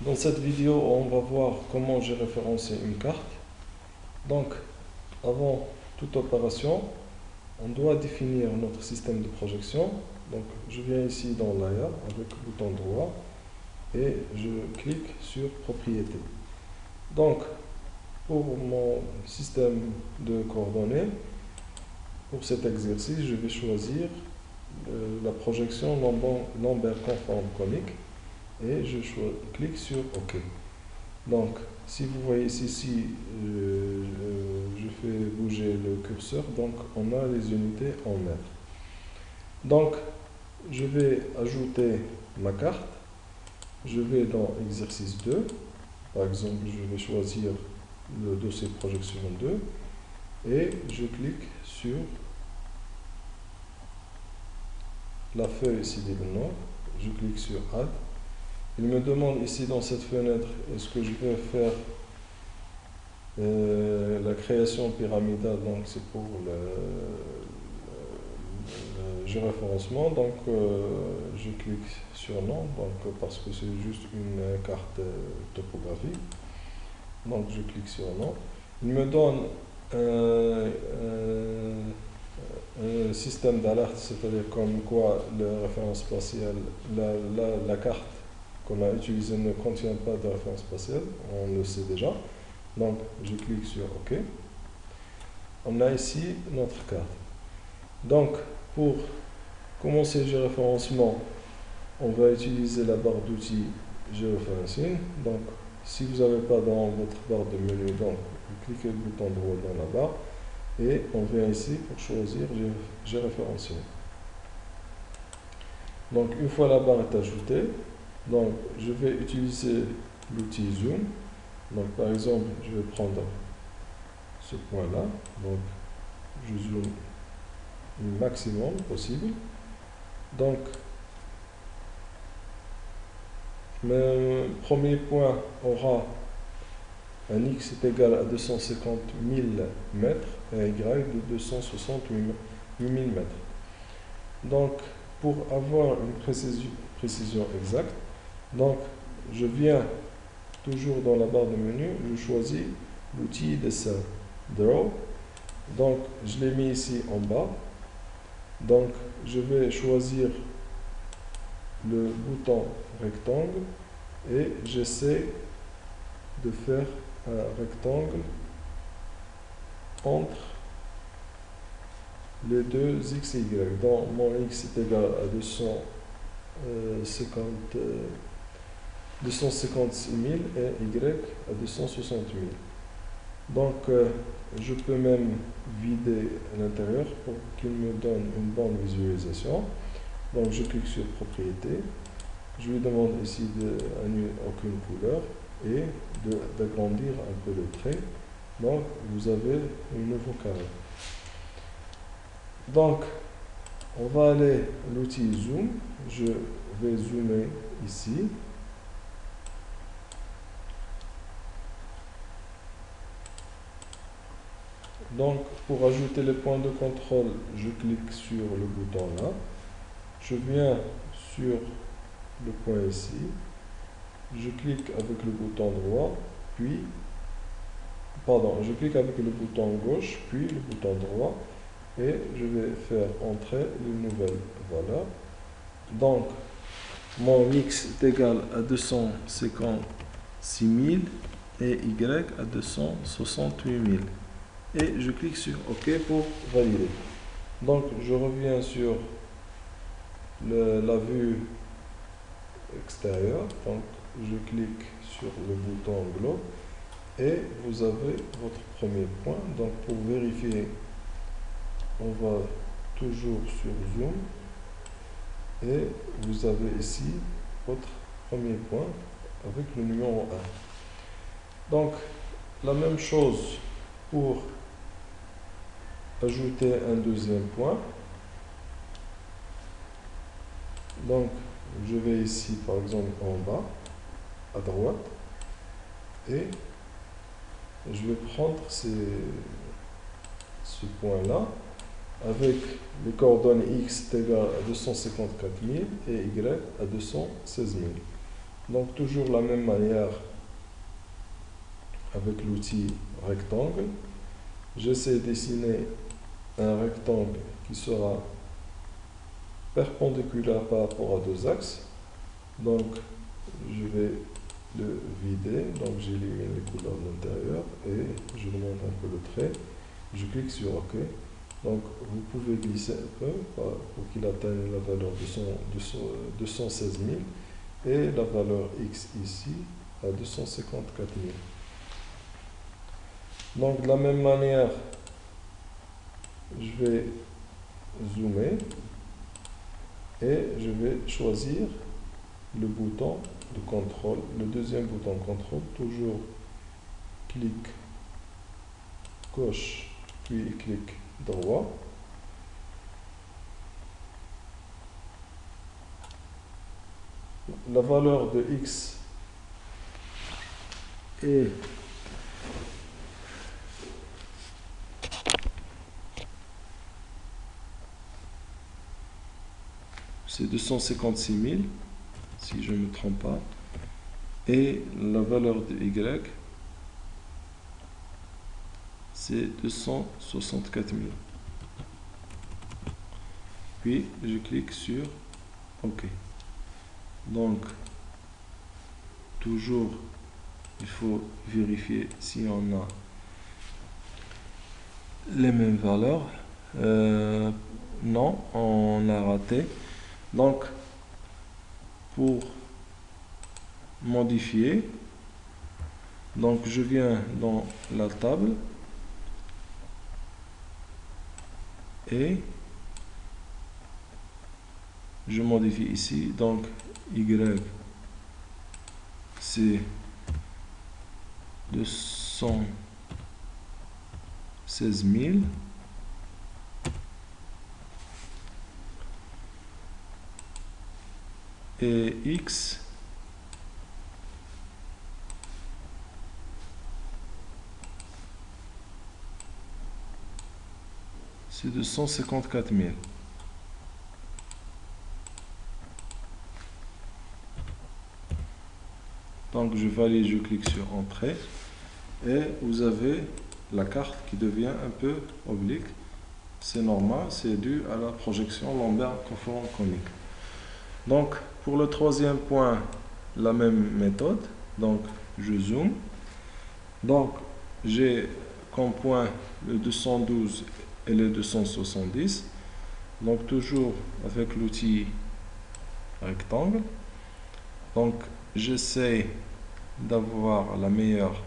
Dans cette vidéo, on va voir comment j'ai référencé une carte. Donc, avant toute opération, on doit définir notre système de projection. Donc, je viens ici dans Layer avec le bouton droit et je clique sur Propriétés. Donc, pour mon système de coordonnées, pour cet exercice, je vais choisir la projection Lambert conforme conique et je clique sur OK. Donc, si vous voyez ici, je fais bouger le curseur, donc on a les unités en mètres. Donc, je vais ajouter ma carte. Je vais dans exercice 2. Par exemple, je vais choisir le dossier projection 2 et je clique sur la feuille CityBnord. Je clique sur Add. Il me demande ici dans cette fenêtre, est-ce que je vais faire la création pyramidale, donc c'est pour le géoréférencement, donc je clique sur non, donc, parce que c'est juste une carte topographique, donc je clique sur non. Il me donne un système d'alerte, c'est-à-dire comme quoi la référence spatiale, la carte qu'on a utilisée ne contient pas de référence spatiale, on le sait déjà. Donc, je clique sur OK. On a ici notre carte. Donc, pour commencer le géoréférencement, on va utiliser la barre d'outils Georeferencing. Donc, si vous n'avez pas dans votre barre de menu, donc, vous cliquez le bouton droit dans la barre et on vient ici pour choisir Géoréférencing. Donc, une fois la barre est ajoutée, donc, je vais utiliser l'outil Zoom. Donc, par exemple, je vais prendre ce point-là. Donc, je zoome le maximum possible. Donc, le premier point aura un x est égal à 250 000 mètres et un y de 260 000 mètres. Donc, pour avoir une précision exacte, donc, je viens toujours dans la barre de menu, je choisis l'outil dessin Draw. Donc, je l'ai mis ici en bas. Donc, je vais choisir le bouton rectangle et j'essaie de faire un rectangle entre les deux x et y. Donc, mon x est égal à 256 000 et y à 260 000. Donc, je peux même vider l'intérieur pour qu'il me donne une bonne visualisation. Donc, je clique sur Propriétés. Je lui demande ici d'annuler aucune couleur et d'agrandir un peu le trait. Donc, vous avez un nouveau carré. Donc, on va aller à l'outil Zoom. Je vais zoomer ici. Donc, pour ajouter les points de contrôle, je clique sur le bouton là. Je viens sur le point ici. Je clique avec le bouton droit, puis, je clique avec le bouton gauche, puis le bouton droit, et je vais faire entrer une nouvelle valeur. Donc, mon x est égal à 256 000 et y à 268 000. Et je clique sur OK pour valider. Donc, je reviens sur la vue extérieure. Donc, je clique sur le bouton Globe et vous avez votre premier point. Donc, pour vérifier, on va toujours sur Zoom et vous avez ici votre premier point avec le numéro 1. Donc, la même chose pour ajouter un deuxième point. Donc, je vais ici, par exemple, en bas, à droite, et je vais prendre ce point-là, avec les coordonnées x est égal à 254 000 et y à 216 000. Donc toujours la même manière avec l'outil rectangle. J'essaie de dessiner un rectangle qui sera perpendiculaire par rapport à deux axes. Donc je vais le vider, donc j'élimine les couleurs de l'intérieur et je monte un peu le trait. Je clique sur OK. Donc vous pouvez glisser un peu pour qu'il atteigne la valeur de 216 000 et la valeur X ici à 254 000. Donc de la même manière, je vais zoomer et je vais choisir le bouton de contrôle, le deuxième bouton de contrôle, toujours clic gauche puis clic droit. La valeur de X est c'est 256 000 si je ne me trompe pas, et la valeur de Y c'est 264 000. Puis je clique sur OK. Donc toujours il faut vérifier si on a les mêmes valeurs. Non, on a raté. Donc pour modifier, donc je viens dans la table et je modifie ici. Donc Y c'est 216 000 et X c'est 254 000. Donc je valide, je clique sur Entrée et vous avez la carte qui devient un peu oblique. C'est normal, c'est dû à la projection lombaire conforme conique. Donc pour le troisième point, la même méthode. Donc je zoome. Donc j'ai comme point le 212 et le 270. Donc toujours avec l'outil rectangle. Donc j'essaie d'avoir la meilleure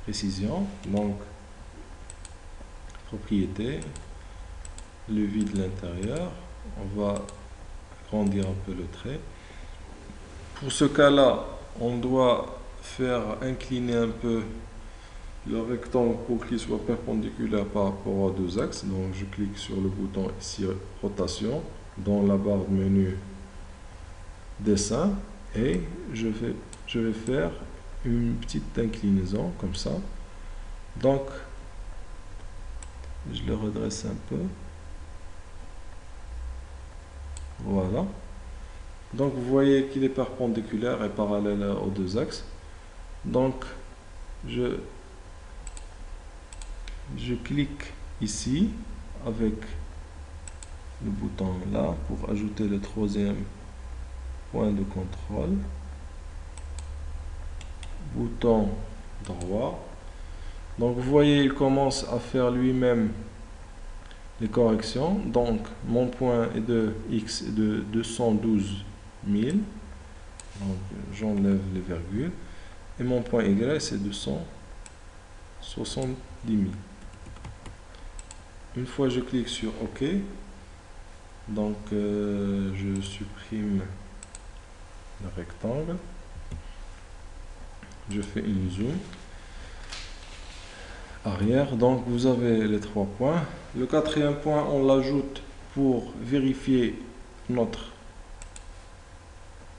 précision. Donc propriété, le vide de l'intérieur. On va grandir un peu le trait. Pour ce cas-là, on doit faire incliner un peu le rectangle pour qu'il soit perpendiculaire par rapport aux deux axes. Donc je clique sur le bouton ici rotation dans la barre de menu dessin et je vais faire une petite inclinaison comme ça. Donc je le redresse un peu. Voilà. Donc vous voyez qu'il est perpendiculaire et parallèle aux deux axes. Donc je clique ici avec le bouton là pour ajouter le troisième point de contrôle. Bouton droit. Donc vous voyez, il commence à faire lui-même les corrections. Donc mon point est de X est de 212 000. Donc j'enlève les virgules. Et mon point Y c'est 270 000. Une fois je clique sur OK, donc je supprime le rectangle, je fais une zoom arrière. Donc vous avez les trois points. Le quatrième point, on l'ajoute pour vérifier notre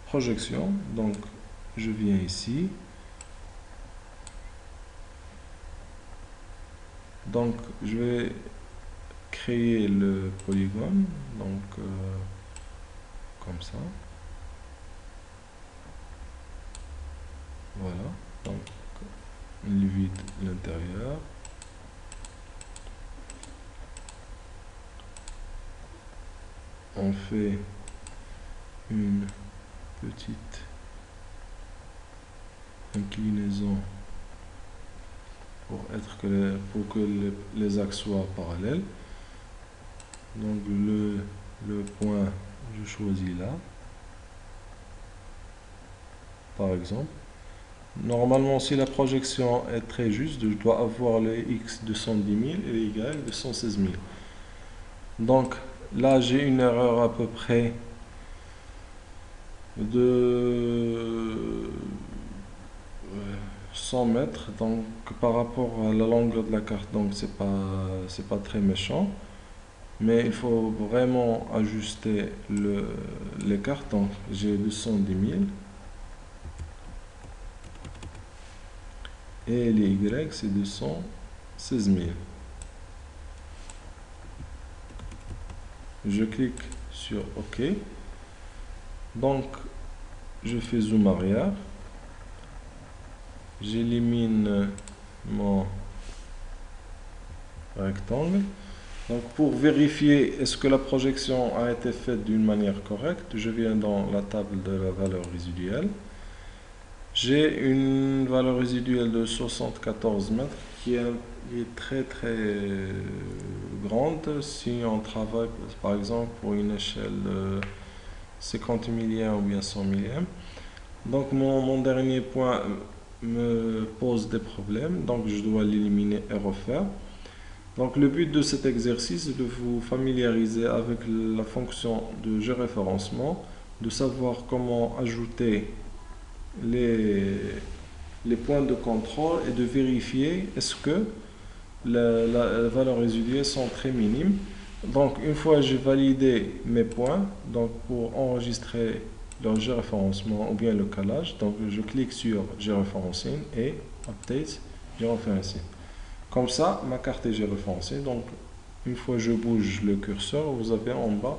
projection. Donc je viens ici. Donc je vais créer le polygone, donc comme ça. Voilà, donc on vide l'intérieur. On fait une petite inclinaison pour que les axes soient parallèles. Donc le point, je choisis là, par exemple. Normalement, si la projection est très juste, je dois avoir les x de 110 000 et les y de 116 000. Donc là, j'ai une erreur à peu près de 100 mètres, donc par rapport à la longueur de la carte, donc c'est pas très méchant, mais il faut vraiment ajuster les cartes. Donc j'ai 210 000 et les y c'est 216 000. Je clique sur OK, donc je fais zoom arrière. J'élimine mon rectangle. Donc pour vérifier est-ce que la projection a été faite d'une manière correcte, je viens dans la table de la valeur résiduelle. J'ai une valeur résiduelle de 74 mètres qui est très grande si on travaille par exemple pour une échelle de 50 millièmes ou bien 100 millièmes. Donc mon dernier point me pose des problèmes, donc je dois l'éliminer et refaire. Donc le but de cet exercice est de vous familiariser avec la fonction de géoréférencement, de savoir comment ajouter les points de contrôle et de vérifier est-ce que les valeurs résiduelles sont très minimes. Donc une fois j'ai validé mes points, donc pour enregistrer le géoréférencement ou bien le calage, donc je clique sur géoréférencing et update géoréférencing. Comme ça, ma carte est géoréférencée. Donc une fois je bouge le curseur, vous avez en bas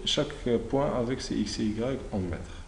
chaque point avec ses x et y en mètres.